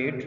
8,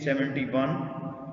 71।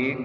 1।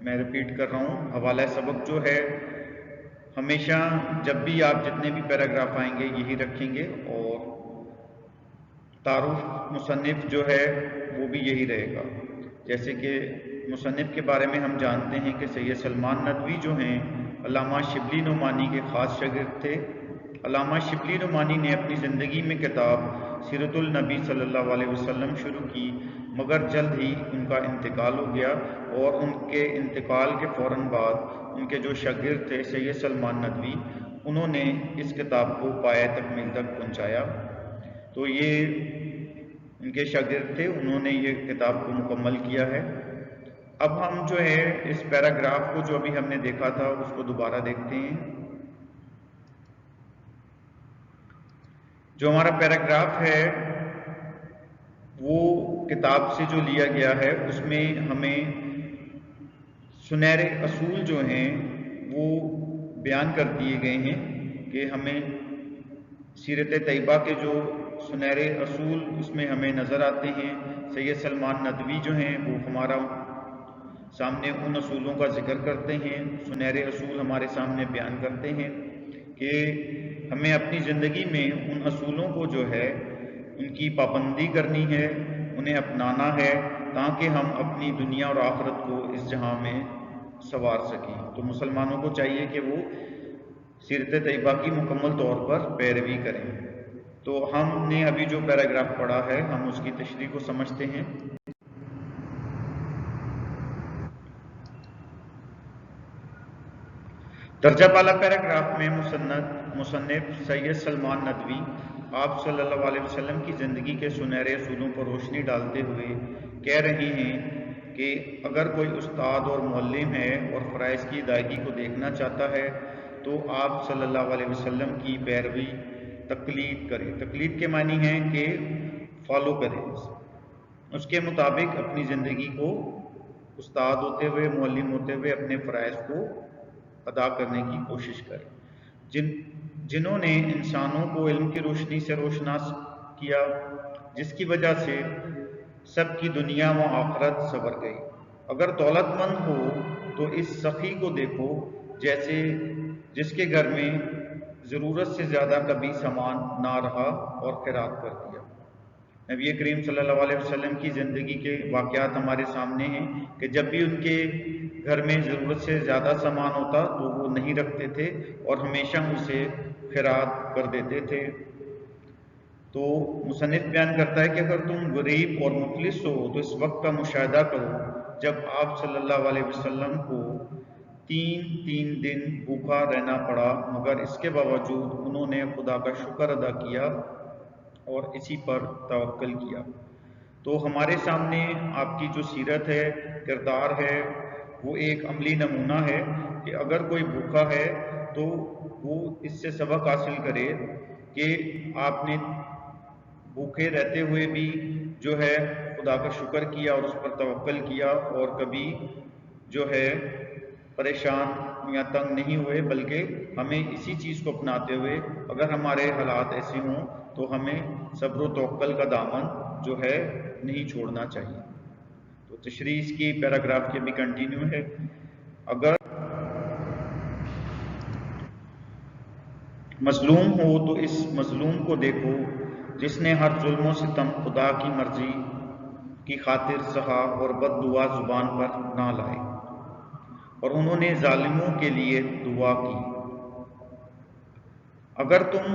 میں ریپیٹ کر رہا ہوں، حوالہ سبق جو ہے ہمیشہ جب بھی آپ جتنے بھی پیراگراف آئیں گے یہی رکھیں گے، اور تعارف مصنف جو ہے وہ بھی یہی رہے گا۔ جیسے کہ مصنف کے بارے میں ہم جانتے ہیں کہ سید سلمان ندوی جو ہیں علامہ شبلی نعمانی کے خاص شاگرد تھے۔ علامہ شبلی نعمانی نے اپنی زندگی میں کتاب سیرت النبی صلی اللہ علیہ وسلم شروع کی، مگر جلد ہی ان کا انتقال ہو گیا، اور ان کے انتقال کے فوراً بعد ان کے جو شاگرد تھے سید سلمان ندوی، انہوں نے اس کتاب کو پایہ تکمیل تک پہنچایا۔ تو یہ ان کے شاگرد تھے، انہوں نے یہ کتاب کو مکمل کیا ہے۔ اب ہم جو ہے اس پیراگراف کو جو ابھی ہم نے دیکھا تھا اس کو دوبارہ دیکھتے ہیں۔ جو ہمارا پیراگراف ہے وہ کتاب سے جو لیا گیا ہے، اس میں ہمیں سنہرے اصول جو ہیں وہ بیان کر دیے گئے ہیں کہ ہمیں سیرت طیبہ کے جو سنہرے اصول اس میں ہمیں نظر آتے ہیں۔ سید سلمان ندوی جو ہیں وہ ہمارا سامنے ان اصولوں کا ذکر کرتے ہیں، سنہرے اصول ہمارے سامنے بیان کرتے ہیں کہ ہمیں اپنی زندگی میں ان اصولوں کو جو ہے ان کی پابندی کرنی ہے، انہیں اپنانا ہے، تاکہ ہم اپنی دنیا اور آخرت کو اس جہاں میں سنوار سکیں۔ تو مسلمانوں کو چاہیے کہ وہ سیرت طیبہ کی مکمل طور پر پیروی کریں۔ تو ہم نے ابھی جو پیراگراف پڑھا ہے ہم اس کی تشریح کو سمجھتے ہیں۔ درجہ بالا پیراگراف میں مصنف سید سلمان ندوی آپ صلی اللہ علیہ وسلم کی زندگی کے سنہرے اصولوں پر روشنی ڈالتے ہوئے کہہ رہے ہیں کہ اگر کوئی استاد اور معلم ہے اور فرائض کی ادائیگی کو دیکھنا چاہتا ہے تو آپ صلی اللہ علیہ وسلم کی پیروی تقلید کرے۔ تقلید کے معنی ہے کہ فالو کرے، اس کے مطابق اپنی زندگی کو استاد ہوتے ہوئے، معلم ہوتے ہوئے اپنے فرائض کو ادا کرنے کی کوشش کرے۔ جنہوں نے انسانوں کو علم کی روشنی سے روشناس کیا، جس کی وجہ سے سب کی دنیا و آخرت سنور گئی۔ اگر دولت مند ہو تو اس سخی کو دیکھو جس کے گھر میں ضرورت سے زیادہ کبھی سامان نہ رہا اور خیرات کر دیا۔ نبی کریم صلی اللہ علیہ وسلم کی زندگی کے واقعات ہمارے سامنے ہیں کہ جب بھی ان کے گھر میں ضرورت سے زیادہ سامان ہوتا تو وہ نہیں رکھتے تھے اور ہمیشہ اسے خیرات کر دیتے تھے۔ تو مصنف بیان کرتا ہے کہ اگر تم غریب اور مفلس ہو تو اس وقت کا مشاہدہ کرو جب آپ صلی اللہ علیہ وسلم کو تین دن بھوکا رہنا پڑا، مگر اس کے باوجود انہوں نے خدا کا شکر ادا کیا اور اسی پر توکل کیا۔ تو ہمارے سامنے آپ کی جو سیرت ہے، کردار ہے، وہ ایک عملی نمونہ ہے کہ اگر کوئی بھوکا ہے تو وہ اس سے سبق حاصل کرے کہ آپ نے بھوکے رہتے ہوئے بھی جو ہے خدا کا شکر کیا اور اس پر توکل کیا، اور کبھی جو ہے پریشان یا تنگ نہیں ہوئے، بلکہ ہمیں اسی چیز کو اپناتے ہوئے اگر ہمارے حالات ایسے ہوں تو ہمیں صبر و توکل کا دامن جو ہے نہیں چھوڑنا چاہیے۔ تو تشریح اس کی پیراگراف کے بھی کنٹینیو ہے۔ اگر مظلوم ہو تو اس مظلوم کو دیکھو جس نے ہر ظلم و ستم خدا کی مرضی کی خاطر سہا اور بد دعا زبان پر نہ لائے، اور انہوں نے ظالموں کے لیے دعا کی۔ اگر تم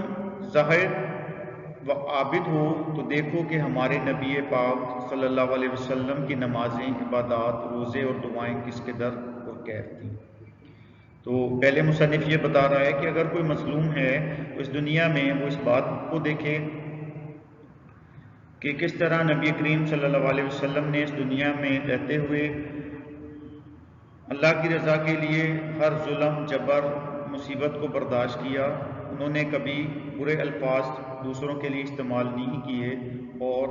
زاہد و عابد ہو تو دیکھو کہ ہمارے نبی پاک صلی اللہ علیہ وسلم کی نمازیں، عبادات، روزے اور دعائیں کس قدر پرکیف تھیں۔ تو پہلے مصنف یہ بتا رہا ہے کہ اگر کوئی مظلوم ہے تو اس دنیا میں وہ اس بات کو دیکھے کہ کس طرح نبی کریم صلی اللہ علیہ وسلم نے اس دنیا میں رہتے ہوئے اللہ کی رضا کے لیے ہر ظلم، جبر، مصیبت کو برداشت کیا۔ انہوں نے کبھی برے الفاظ دوسروں کے لیے استعمال نہیں کیے اور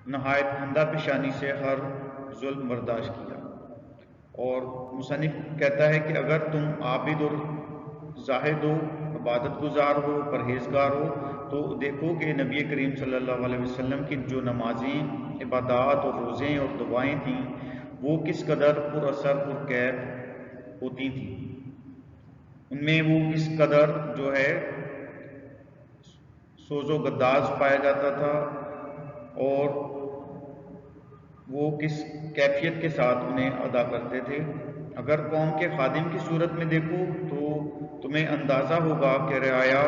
نہایت خندہ پیشانی سے ہر ظلم برداشت کیا۔ اور مصنف کہتا ہے کہ اگر تم عابد اور زاہد ہو، عبادت گزار ہو، پرہیزگار ہو، تو دیکھو کہ نبی کریم صلی اللہ علیہ وسلم کی جو نمازیں، عبادات اور روزے اور دعائیں تھیں وہ کس قدر پر اثر پر کیف ہوتی تھیں، ان میں وہ کس قدر جو ہے سوز و گداز پایا جاتا تھا اور وہ کس کیفیت کے ساتھ انہیں ادا کرتے تھے۔ اگر قوم کے خادم کی صورت میں دیکھو تو تمہیں اندازہ ہوگا کہ رعایا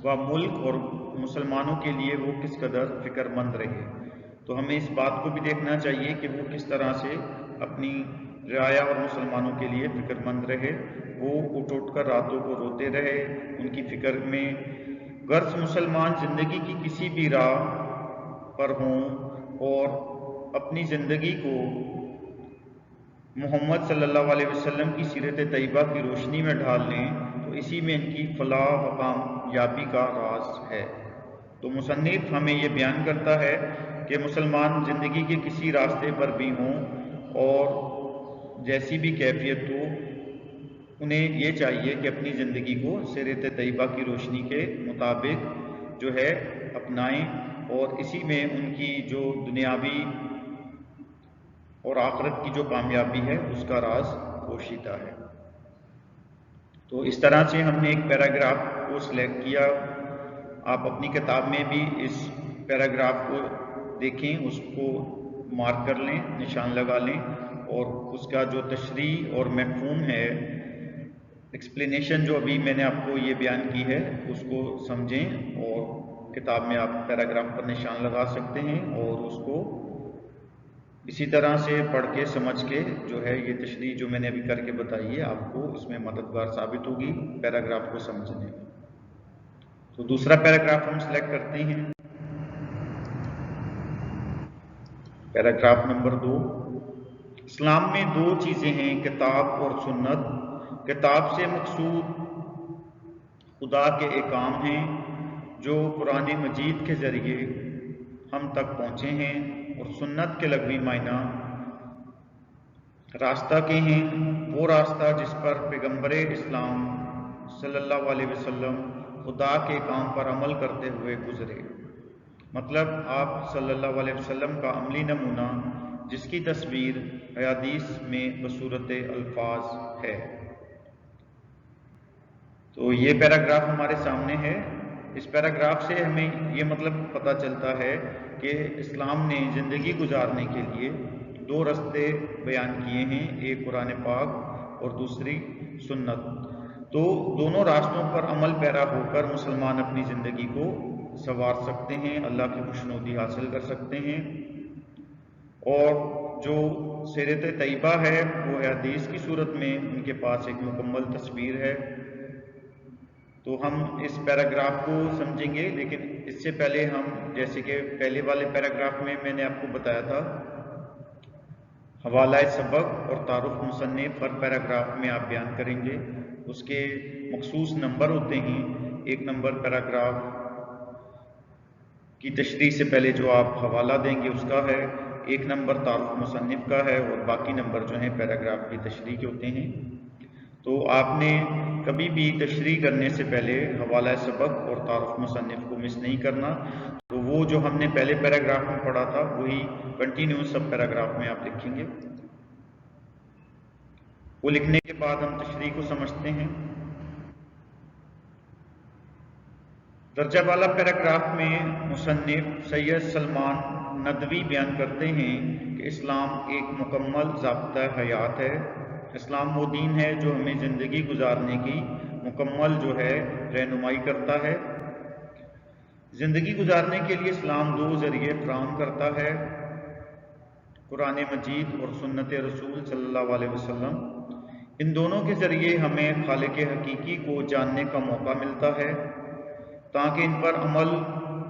و ملک اور مسلمانوں کے لیے وہ کس قدر فکر مند رہے۔ تو ہمیں اس بات کو بھی دیکھنا چاہیے کہ وہ کس طرح سے اپنی رعایا اور مسلمانوں کے لیے فکر مند رہے۔ وہ اٹھ کر راتوں کو روتے رہے ان کی فکر میں، غرض مسلمان زندگی کی کسی بھی راہ پر ہوں اور اپنی زندگی کو محمد صلی اللہ علیہ وسلم کی سیرت طیبہ کی روشنی میں ڈھال لیں تو اسی میں ان کی فلاح و کامیابی کا راز ہے۔ تو مصنف ہمیں یہ بیان کرتا ہے کہ مسلمان زندگی کے کسی راستے پر بھی ہوں اور جیسی بھی کیفیت ہو، انہیں یہ چاہیے کہ اپنی زندگی کو سیرت طیبہ کی روشنی کے مطابق جو ہے اپنائیں اور اسی میں ان کی جو دنیاوی اور آخرت کی جو کامیابی ہے اس کا راز پوشیدہ ہے۔ تو اس طرح سے ہم نے ایک پیراگراف کو سلیکٹ کیا۔ آپ اپنی کتاب میں بھی اس پیراگراف کو دیکھیں، اس کو مارک کر لیں، نشان لگا لیں اور اس کا جو تشریح اور مفہوم ہے، ایکسپلینیشن جو ابھی میں نے آپ کو یہ بیان کی ہے اس کو سمجھیں اور کتاب میں آپ پیراگراف پر نشان لگا سکتے ہیں اور اس کو اسی طرح سے پڑھ کے سمجھ کے جو ہے یہ تشریح جو میں نے ابھی کر کے بتائی ہے آپ کو اس میں مددگار ثابت ہوگی پیراگراف کو سمجھنے میں۔ تو دوسرا پیراگراف ہم سلیکٹ کرتے ہیں، پیراگراف نمبر 2۔ اسلام میں دو چیزیں ہیں، کتاب اور سنت۔ کتاب سے مقصود خدا کے احکام ہیں جو قرآن مجید کے ذریعے ہم تک پہنچے ہیں، اور سنت کے لغوی معنی راستہ کے ہیں، وہ راستہ جس پر پیغمبر اسلام صلی اللہ علیہ وسلم خدا کے کام پر عمل کرتے ہوئے گزرے۔ مطلب آپ صلی اللہ علیہ وسلم کا عملی نمونہ جس کی تصویر احادیث میں بصورت الفاظ ہے۔ تو یہ پیراگراف ہمارے سامنے ہے۔ اس پیراگراف سے ہمیں یہ مطلب پتہ چلتا ہے کہ اسلام نے زندگی گزارنے کے لیے دو راستے بیان کیے ہیں، ایک قرآن پاک اور دوسری سنت۔ تو دونوں راستوں پر عمل پیرا ہو کر مسلمان اپنی زندگی کو سنوار سکتے ہیں، اللہ کی خوشنودی حاصل کر سکتے ہیں، اور جو سیرت طیبہ ہے وہ حدیث کی صورت میں ان کے پاس ایک مکمل تصویر ہے۔ تو ہم اس پیراگراف کو سمجھیں گے، لیکن اس سے پہلے ہم جیسے کہ پہلے والے پیراگراف میں میں نے آپ کو بتایا تھا، حوالہ سبق اور تعارف مصنف ہر پیراگراف میں آپ بیان کریں گے، اس کے مخصوص نمبر ہوتے ہیں۔ ایک نمبر پیراگراف کی تشریح سے پہلے جو آپ حوالہ دیں گے اس کا ہے، ایک نمبر تعارف مصنف کا ہے، اور باقی نمبر جو ہیں پیراگراف کی تشریح کے ہوتے ہیں۔ تو آپ نے کبھی بھی تشریح کرنے سے پہلے حوالہ سبق اور تعارف مصنف کو مس نہیں کرنا۔ تو وہ جو ہم نے پہلے پیراگراف میں پڑھا تھا وہی کنٹینیو سب پیراگراف میں آپ لکھیں گے۔ وہ لکھنے کے بعد ہم تشریح کو سمجھتے ہیں۔ درجہ والا پیراگراف میں مصنف سید سلمان ندوی بیان کرتے ہیں کہ اسلام ایک مکمل ضابطہ حیات ہے۔ اسلام وہ دین ہے جو ہمیں زندگی گزارنے کی مکمل جو ہے رہنمائی کرتا ہے۔ زندگی گزارنے کے لیے اسلام دو ذریعے فراہم کرتا ہے، قرآن مجید اور سنت رسول صلی اللہ علیہ وسلم۔ ان دونوں کے ذریعے ہمیں خالق حقیقی کو جاننے کا موقع ملتا ہے تاکہ ان پر عمل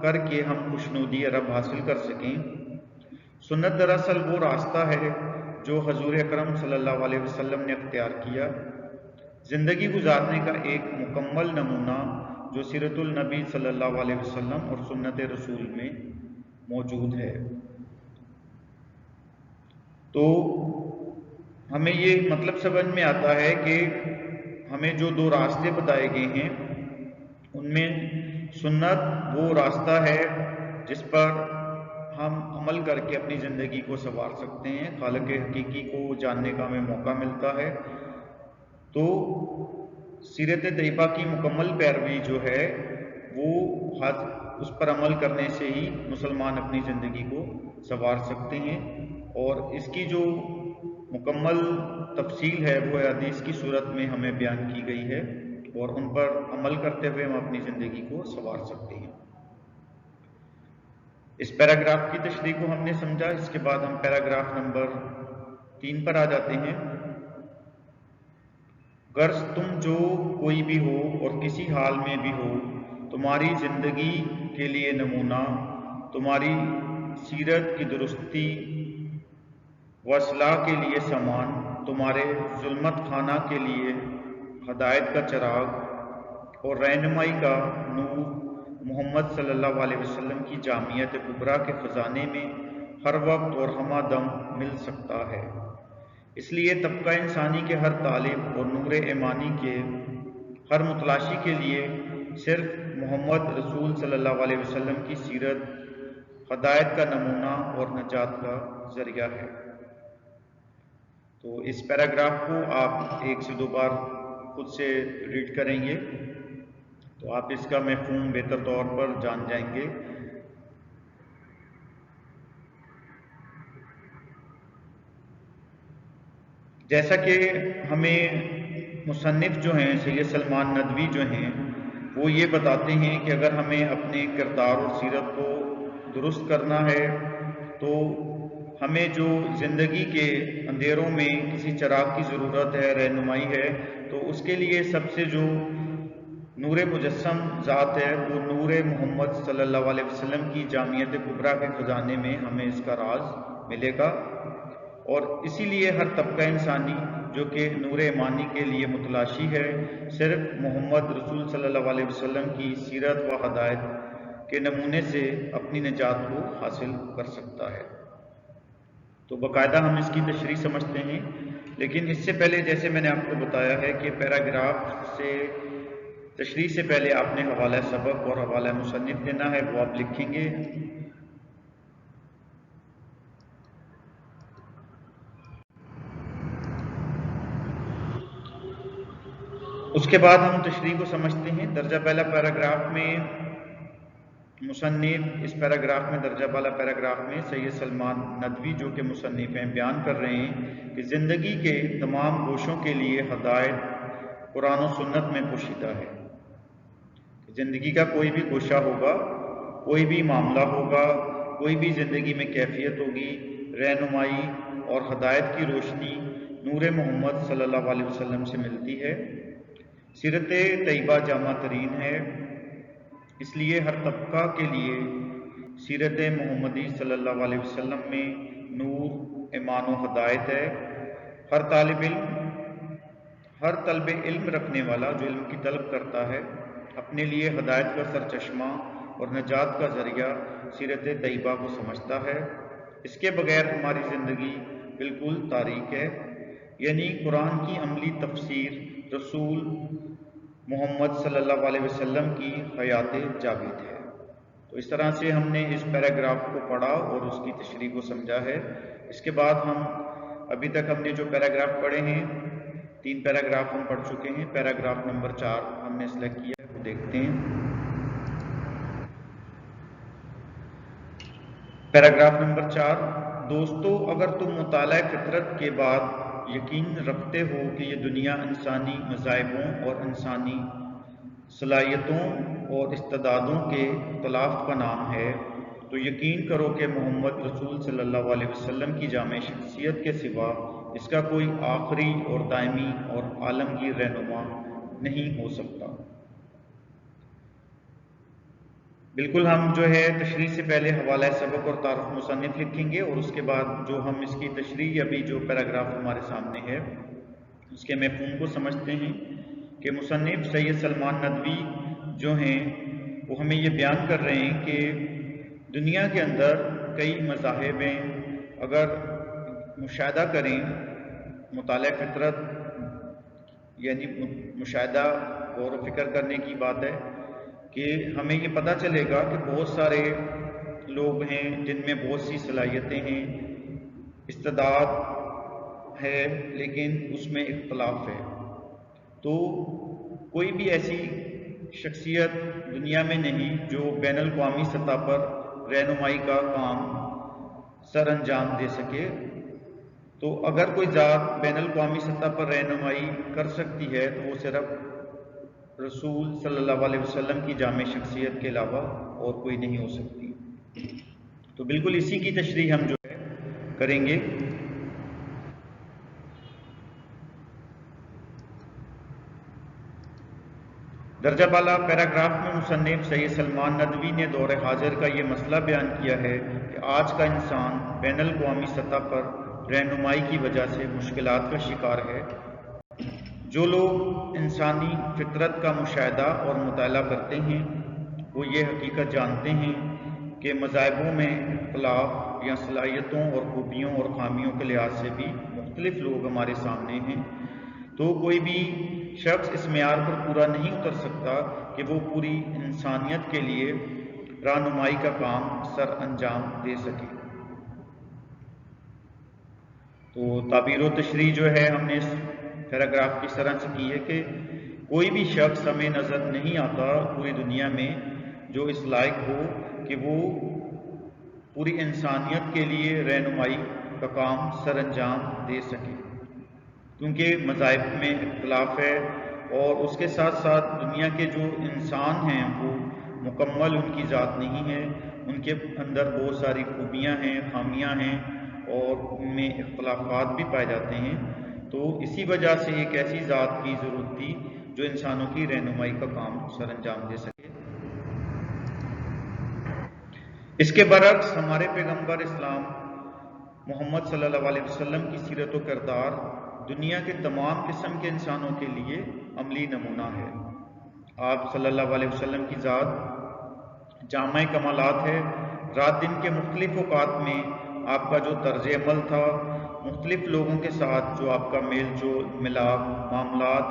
کر کے ہم خوشنودی رب حاصل کر سکیں۔ سنت دراصل وہ راستہ ہے جو حضور اکرم صلی اللہ علیہ وسلم نے اختیار کیا، زندگی گزارنے کا ایک مکمل نمونہ جو سیرت النبی صلی اللہ علیہ وسلم اور سنت رسول میں موجود ہے۔ تو ہمیں یہ مطلب سمجھ میں آتا ہے کہ ہمیں جو دو راستے بتائے گئے ہیں ان میں سنت وہ راستہ ہے جس پر ہم عمل کر کے اپنی زندگی کو سنوار سکتے ہیں، خالق حقیقی کو جاننے کا ہمیں موقع ملتا ہے۔ تو سیرت طیبہ کی مکمل پیروی جو ہے وہ اس پر عمل کرنے سے ہی مسلمان اپنی زندگی کو سنوار سکتے ہیں، اور اس کی جو مکمل تفصیل ہے وہ حدیث کی صورت میں ہمیں بیان کی گئی ہے، اور ان پر عمل کرتے ہوئے ہم اپنی زندگی کو سنوار سکتے ہیں۔ اس پیراگراف کی تشریح کو ہم نے سمجھا۔ اس کے بعد ہم پیراگراف نمبر 3 پر آ جاتے ہیں۔ غرض تم جو کوئی بھی ہو اور کسی حال میں بھی ہو، تمہاری زندگی کے لیے نمونہ، تمہاری سیرت کی درستی و اصلاح کے لیے سامان، تمہارے ظلمت خانہ کے لیے ہدایت کا چراغ اور رہنمائی کا نور محمد صلی اللہ علیہ وسلم کی جامعت کبریٰ کے خزانے میں ہر وقت اور ہمہ دم مل سکتا ہے۔ اس لیے طبقہ انسانی کے ہر طالب اور نور ایمانی کے ہر متلاشی کے لیے صرف محمد رسول صلی اللہ علیہ وسلم کی سیرت ہدایت کا نمونہ اور نجات کا ذریعہ ہے۔ تو اس پیراگراف کو آپ 1 سے 2 بار خود سے ریڈ کریں گے تو آپ اس کا مفہوم بہتر طور پر جان جائیں گے۔ جیسا کہ ہمیں مصنف جو ہیں سید سلمان ندوی جو ہیں وہ یہ بتاتے ہیں کہ اگر ہمیں اپنے کردار اور سیرت کو درست کرنا ہے تو ہمیں جو زندگی کے اندھیروں میں کسی چراغ کی ضرورت ہے، رہنمائی ہے، تو اس کے لیے سب سے جو نور مجسم ذات ہے وہ نور محمد صلی اللہ علیہ وسلم کی جامعت کبریٰ کے خزانے میں ہمیں اس کا راز ملے گا، اور اسی لیے ہر طبقہ انسانی جو کہ نور ایمانی کے لیے متلاشی ہے صرف محمد رسول صلی اللہ علیہ وسلم کی سیرت و ہدایت کے نمونے سے اپنی نجات کو حاصل کر سکتا ہے۔ تو باقاعدہ ہم اس کی تشریح سمجھتے ہیں، لیکن اس سے پہلے جیسے میں نے آپ کو بتایا ہے کہ پیراگراف سے تشریح سے پہلے آپ نے حوالہ سبق اور حوالہ مصنف دینا ہے، وہ آپ لکھیں گے۔ اس کے بعد ہم تشریح کو سمجھتے ہیں۔ درجہ پہلا پیراگراف میں مصنف اس پیراگراف میں درجہ بالا پیراگراف میں سید سلمان ندوی جو کہ مصنف ہیں بیان کر رہے ہیں کہ زندگی کے تمام گوشوں کے لیے ہدایت قرآن و سنت میں پوشیدہ ہے۔ زندگی کا کوئی بھی گوشہ ہوگا، کوئی بھی معاملہ ہوگا، کوئی بھی زندگی میں کیفیت ہوگی، رہنمائی اور ہدایت کی روشنی نور محمد صلی اللہ علیہ وسلم سے ملتی ہے۔ سیرت طیبہ جامع ترین ہے، اس لیے ہر طبقہ کے لیے سیرت محمدی صلی اللہ علیہ وسلم میں نور، ایمان و ہدایت ہے۔ ہر طلب علم رکھنے والا جو علم کی طلب کرتا ہے اپنے لیے ہدایت کا سرچشمہ اور نجات کا ذریعہ سیرت طیبہ کو سمجھتا ہے۔ اس کے بغیر ہماری زندگی بالکل تاریک ہے، یعنی قرآن کی عملی تفسیر رسول محمد صلی اللہ علیہ وسلم کی حیات جاوید ہے۔ تو اس طرح سے ہم نے اس پیراگراف کو پڑھا اور اس کی تشریح کو سمجھا ہے۔ اس کے بعد ابھی تک ہم نے جو پیراگراف پڑھے ہیں 3 پیراگراف ہم پڑھ چکے ہیں۔ پیراگراف نمبر 4 ہم نے سلیکٹ کیا ہے، وہ دیکھتے ہیں۔ پیراگراف نمبر 4، دوستو اگر تم مطالعہ فطرت کے بعد یقین رکھتے ہو کہ یہ دنیا انسانی مذاہبوں اور انسانی صلاحیتوں اور استعدادوں کے اختلاف کا نام ہے، تو یقین کرو کہ محمد رسول صلی اللہ علیہ وسلم کی جامع شخصیت کے سوا اس کا کوئی آخری اور دائمی اور عالمگیر رہنما نہیں ہو سکتا۔ بالکل ہم جو ہے تشریح سے پہلے حوالہ سبق اور تعارف مصنف لکھیں گے، اور اس کے بعد جو ہم اس کی تشریح ابھی جو پیراگراف ہمارے سامنے ہے اس کے مفہوم کو سمجھتے ہیں کہ مصنف سید سلمان ندوی جو ہیں وہ ہمیں یہ بیان کر رہے ہیں کہ دنیا کے اندر کئی مذاہب ہیں۔ اگر مشاہدہ کریں، مطالعہ فطرت یعنی مشاہدہ غور و فکر کرنے کی بات ہے کہ ہمیں یہ پتہ چلے گا کہ بہت سارے لوگ ہیں جن میں بہت سی صلاحیتیں ہیں، استعداد ہے، لیکن اس میں اختلاف ہے۔ تو کوئی بھی ایسی شخصیت دنیا میں نہیں جو بین الاقوامی سطح پر رہنمائی کا کام سر انجام دے سکے۔ تو اگر کوئی ذات بین الاقوامی سطح پر رہنمائی کر سکتی ہے تو وہ صرف رسول صلی اللہ علیہ وسلم کی جامع شخصیت کے علاوہ اور کوئی نہیں ہو سکتی۔ تو بالکل اسی کی تشریح ہم جو ہے کریں گے۔ درجہ بالا پیراگراف میں مصنف سید سلمان ندوی نے دور حاضر کا یہ مسئلہ بیان کیا ہے کہ آج کا انسان بین الاقوامی سطح پر رہنمائی کی وجہ سے مشکلات کا شکار ہے۔ جو لوگ انسانی فطرت کا مشاہدہ اور مطالعہ کرتے ہیں وہ یہ حقیقت جانتے ہیں کہ مذاہبوں میں اختلاف یا صلاحیتوں اور خوبیوں اور خامیوں کے لحاظ سے بھی مختلف لوگ ہمارے سامنے ہیں۔ تو کوئی بھی شخص اس معیار پر پورا نہیں اتر سکتا کہ وہ پوری انسانیت کے لیے رہنمائی کا کام سر انجام دے سکے۔ تو تعبیر و تشریح جو ہے ہم نے اس پیراگراف کی طرح سے کی ہے کہ کوئی بھی شخص ہمیں نظر نہیں آتا پوری دنیا میں جو اس لائق ہو کہ وہ پوری انسانیت کے لیے رہنمائی کا کام سر انجام دے سکے، کیونکہ مذاہب میں اختلاف ہے اور اس کے ساتھ ساتھ دنیا کے جو انسان ہیں وہ مکمل ان کی ذات نہیں ہے، ان کے اندر بہت ساری خوبیاں ہیں، خامیاں ہیں اور ان میں اختلافات بھی پائے جاتے ہیں۔ تو اسی وجہ سے ایک ایسی ذات کی ضرورت تھی جو انسانوں کی رہنمائی کا کام سر انجام دے سکے۔ اس کے برعکس ہمارے پیغمبر اسلام محمد صلی اللہ علیہ وسلم کی سیرت و کردار دنیا کے تمام قسم کے انسانوں کے لیے عملی نمونہ ہے۔ آپ صلی اللہ علیہ وسلم کی ذات جامع کمالات ہے۔ رات دن کے مختلف اوقات میں آپ کا جو طرز عمل تھا، مختلف لوگوں کے ساتھ جو آپ کا میل جول ملاپ، معاملات،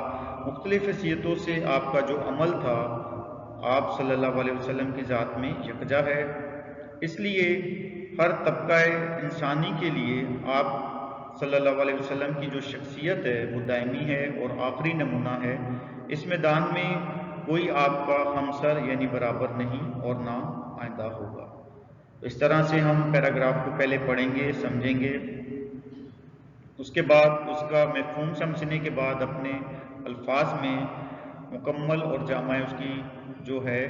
مختلف حیثیتوں سے آپ کا جو عمل تھا، آپ صلی اللہ علیہ وسلم کی ذات میں یکجا ہے۔ اس لیے ہر طبقہ انسانی کے لیے آپ صلی اللہ علیہ وسلم کی جو شخصیت ہے وہ دائمی ہے اور آخری نمونہ ہے۔ اس میدان میں کوئی آپ کا ہمسر یعنی برابر نہیں اور نہ آئندہ ہوگا۔ اس طرح سے ہم پیراگراف کو پہلے پڑھیں گے، سمجھیں گے، اس کے بعد اس کا مفہوم سمجھنے کے بعد اپنے الفاظ میں مکمل اور جامع اس کی جو ہے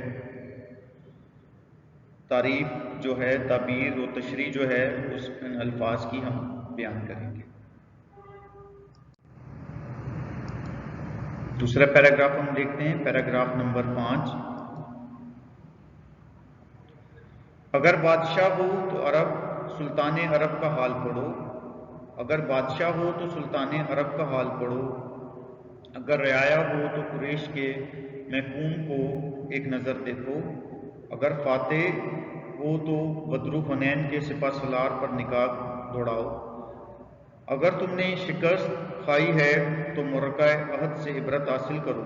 تعریف جو ہے، تعبیر و تشریح جو ہے اس الفاظ کی ہم بیان کریں گے۔ دوسرا پیراگراف ہم دیکھتے ہیں، پیراگراف نمبر 5۔ اگر بادشاہ ہو تو عرب سلطان عرب کا حال پڑھو، اگر بادشاہ ہو تو سلطان عرب کا حال پڑھو، اگر رعایا ہو تو قریش کے محکوم کو ایک نظر دیکھو، اگر فاتح ہو تو بدر حنین کے سپہ سالار پر نگاہ دوڑاؤ، اگر تم نے شکست کھائی ہے تو مرکہ عہد سے عبرت حاصل کرو،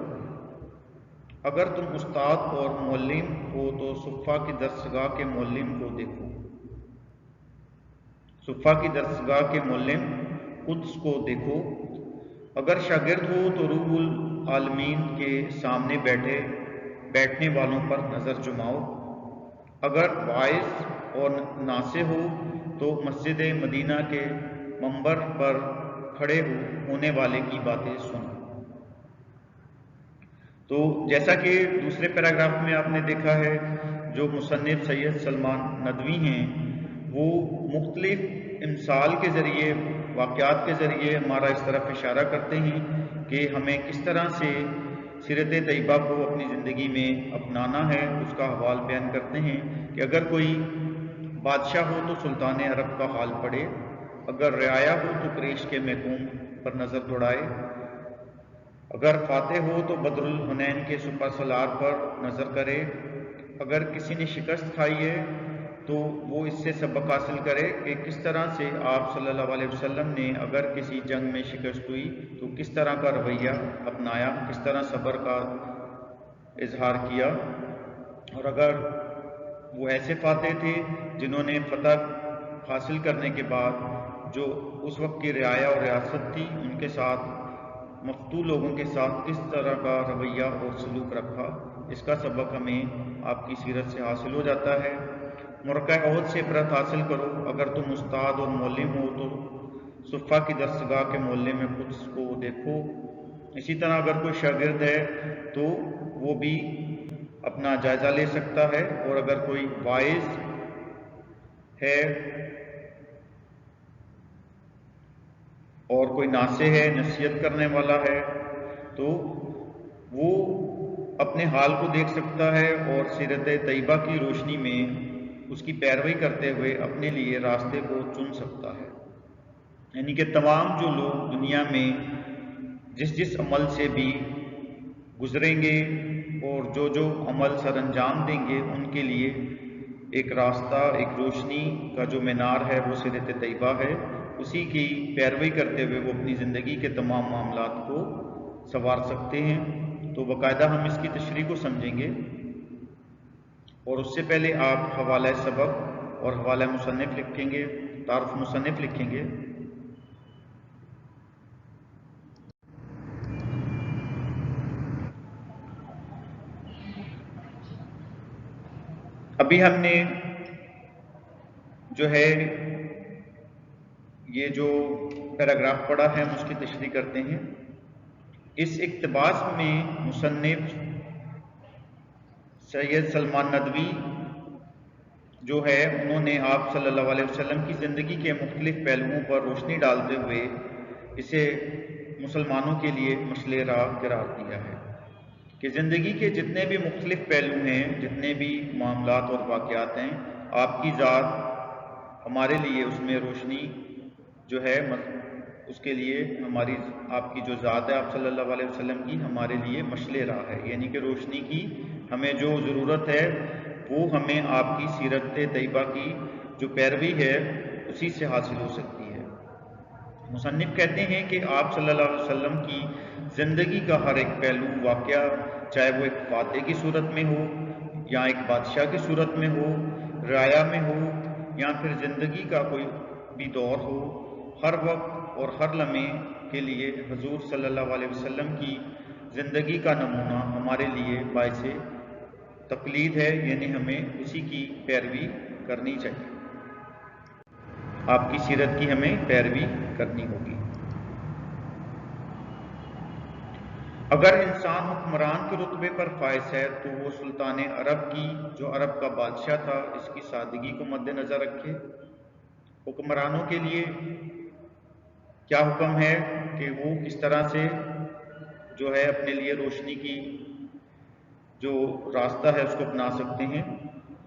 اگر تم استاد اور معلم ہو تو صفا کی درسگاہ کے معلم کو دیکھو، صفا کی درسگاہ کے معلم قدس کو دیکھو، اگر شاگرد ہو تو روح العالمین کے سامنے بیٹھنے والوں پر نظر جماؤ، اگر واعظ اور ناصح ہو تو مسجد مدینہ کے منبر پر کھڑے ہونے والے کی باتیں سنو۔ تو جیسا کہ دوسرے پیراگراف میں آپ نے دیکھا ہے، جو مصنف سید سلمان ندوی ہیں وہ مختلف امثال کے ذریعے، واقعات کے ذریعے ہمارا اس طرف اشارہ کرتے ہیں کہ ہمیں کس طرح سے سیرت طیبہ کو اپنی زندگی میں اپنانا ہے۔ اس کا حوال بیان کرتے ہیں کہ اگر کوئی بادشاہ ہو تو سلطان عرب کا حال پڑھے، اگر رعایا ہو تو قریش کے محکوم پر نظر دوڑائے، اگر فاتح ہو تو بدر الحنین کے سپہ سالار پر نظر کرے، اگر کسی نے شکست کھائی ہے تو وہ اس سے سبق حاصل کرے کہ کس طرح سے آپ صلی اللہ علیہ وسلم نے اگر کسی جنگ میں شکست ہوئی تو کس طرح کا رویہ اپنایا، کس طرح صبر کا اظہار کیا، اور اگر وہ ایسے فاتح تھے جنہوں نے فتح حاصل کرنے کے بعد جو اس وقت کی رعایا اور ریاست تھی ان کے ساتھ مفتو لوگوں کے ساتھ کس طرح کا رویہ اور سلوک رکھا، اس کا سبق ہمیں آپ کی سیرت سے حاصل ہو جاتا ہے۔ مرکہ عہد سے عبرت حاصل کرو، اگر تم استاد اور معلم ہو تو صفہ کی درسگاہ کے معلم میں خود کو دیکھو۔ اسی طرح اگر کوئی شاگرد ہے تو وہ بھی اپنا جائزہ لے سکتا ہے، اور اگر کوئی واعظ ہے اور کوئی ناصح ہے، نصیحت کرنے والا ہے، تو وہ اپنے حال کو دیکھ سکتا ہے اور سیرت طیبہ کی روشنی میں اس کی پیروی کرتے ہوئے اپنے لیے راستے کو چن سکتا ہے۔ یعنی کہ تمام جو لوگ دنیا میں جس عمل سے بھی گزریں گے اور جو عمل سر انجام دیں گے، ان کے لیے ایک راستہ، ایک روشنی کا جو مینار ہے وہ سیرت طیبہ ہے۔ اسی کی پیروی کرتے ہوئے وہ اپنی زندگی کے تمام معاملات کو سنوار سکتے ہیں۔ تو باقاعدہ ہم اس کی تشریح کو سمجھیں گے، اور اس سے پہلے آپ حوالہ سبق اور حوالہ مصنف لکھیں گے، تعارف مصنف لکھیں گے۔ ابھی ہم نے جو ہے یہ جو پیراگراف پڑھا ہے ہم اس کی تشریح کرتے ہیں۔ اس اقتباس میں مصنف سید سلمان ندوی جو ہے انہوں نے آپ صلی اللہ علیہ وسلم کی زندگی کے مختلف پہلوؤں پر روشنی ڈالتے ہوئے اسے مسلمانوں کے لیے مشعل راہ قرار دیا ہے کہ زندگی کے جتنے بھی مختلف پہلو ہیں، جتنے بھی معاملات اور واقعات ہیں، آپ کی ذات ہمارے لیے اس میں روشنی جو ہے اس کے لیے ہماری آپ کی جو ذات ہے آپ صلی اللہ علیہ وسلم کی ہمارے لیے مشعل راہ ہے، یعنی کہ روشنی کی ہمیں جو ضرورت ہے وہ ہمیں آپ کی سیرت طیبہ کی جو پیروی ہے اسی سے حاصل ہو سکتی ہے۔ مصنف کہتے ہیں کہ آپ صلی اللہ علیہ وسلم کی زندگی کا ہر ایک پہلو واقعہ، چاہے وہ ایک فاتح کی صورت میں ہو یا ایک بادشاہ کی صورت میں ہو، رعایا میں ہو یا پھر زندگی کا کوئی بھی دور ہو، ہر وقت اور ہر لمحے کے لیے حضور صلی اللہ علیہ وسلم کی زندگی کا نمونہ ہمارے لیے باعث تقلید ہے، یعنی ہمیں اسی کی پیروی کرنی چاہیے، آپ کی سیرت کی ہمیں پیروی کرنی ہوگی۔ اگر انسان حکمران کے رتبے پر فائز ہے تو وہ سلطان عرب کی جو عرب کا بادشاہ تھا اس کی سادگی کو مد نظر رکھے۔ حکمرانوں کے لیے کیا حکم ہے کہ وہ کس طرح سے جو ہے اپنے لیے روشنی کی جو راستہ ہے اس کو اپنا سکتے ہیں۔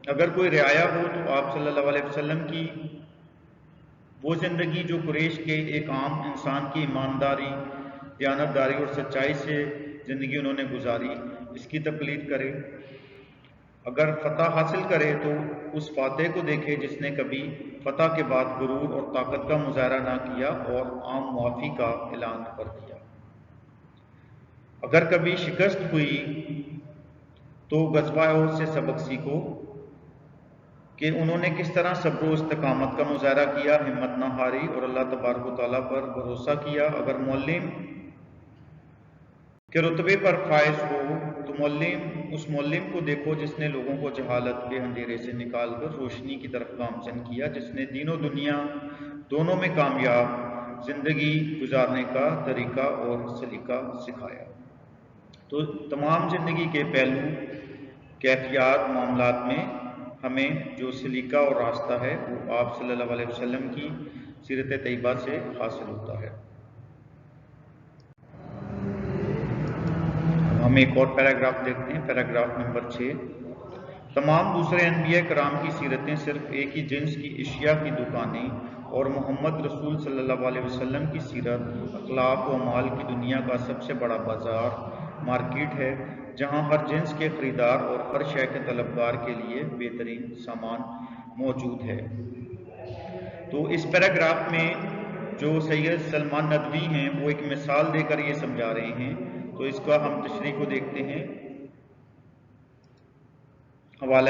اگر کوئی رعایا ہو تو آپ صلی اللہ علیہ وسلم کی وہ زندگی جو قریش کے ایک عام انسان کی ایمانداری، دیانتداری اور سچائی سے زندگی انہوں نے گزاری، اس کی تقلید کرے۔ اگر فتح حاصل کرے تو اس فاتح کو دیکھے جس نے کبھی فتح کے بعد غرور اور طاقت کا مظاہرہ نہ کیا اور عام معافی کا اعلان کر دیا۔ اگر کبھی شکست ہوئی تو غزوہ احد سے سبق سیکھو کہ انہوں نے کس طرح صبر و استقامت کا مظاہرہ کیا، ہمت نہ ہاری اور اللہ تبارک و تعالیٰ پر بھروسہ کیا۔ اگر معلم کے رتبے پر فائز ہو تو اس معلم کو دیکھو جس نے لوگوں کو جہالت کے اندھیرے سے نکال کر روشنی کی طرف گامزن کیا، جس نے دین و دنیا دونوں میں کامیاب زندگی گزارنے کا طریقہ اور سلیقہ سکھایا۔ تو تمام زندگی کے پہلو، کیفیات، معاملات میں ہمیں جو سلیقہ اور راستہ ہے وہ آپ صلی اللہ علیہ وسلم کی سیرت طیبہ سے حاصل ہوتا ہے۔ ہم ایک اور پیراگراف دیکھتے ہیں، پیراگراف نمبر 6۔ تمام دوسرے انبیاء کرام کی سیرتیں صرف ایک ہی جنس کی اشیاء کی دکانیں اور محمد رسول صلی اللہ علیہ وسلم کی سیرت اخلاق و اعمال کی دنیا کا سب سے بڑا بازار، مارکیٹ ہے، جہاں ہر جنس کے خریدار اور ہر شے کے طلبگار کے لیے بہترین سامان موجود ہے۔ تو اس پیراگراف میں جو سید سلمان ندوی ہیں وہ ایک مثال دے کر یہ سمجھا رہے ہیں، تو اس کا ہم تشریح کو دیکھتے ہیں۔ حوالہ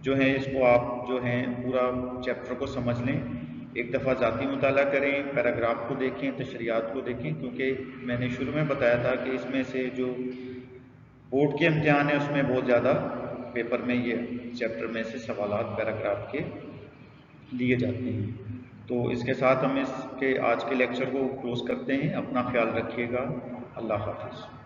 جو ہیں اس کو آپ جو ہیں پورا چیپٹر کو سمجھ لیں، ایک دفعہ ذاتی مطالعہ کریں، پیراگراف کو دیکھیں، تشریحات کو دیکھیں، کیونکہ میں نے شروع میں بتایا تھا کہ اس میں سے جو بورڈ کے امتحان ہیں اس میں بہت زیادہ پیپر میں یہ چیپٹر میں سے سوالات پیراگراف کے دیے جاتے ہیں۔ تو اس کے ساتھ ہم اس کے آج کے لیکچر کو کلوز کرتے ہیں۔ اپنا خیال رکھیے گا۔ اللہ حافظ۔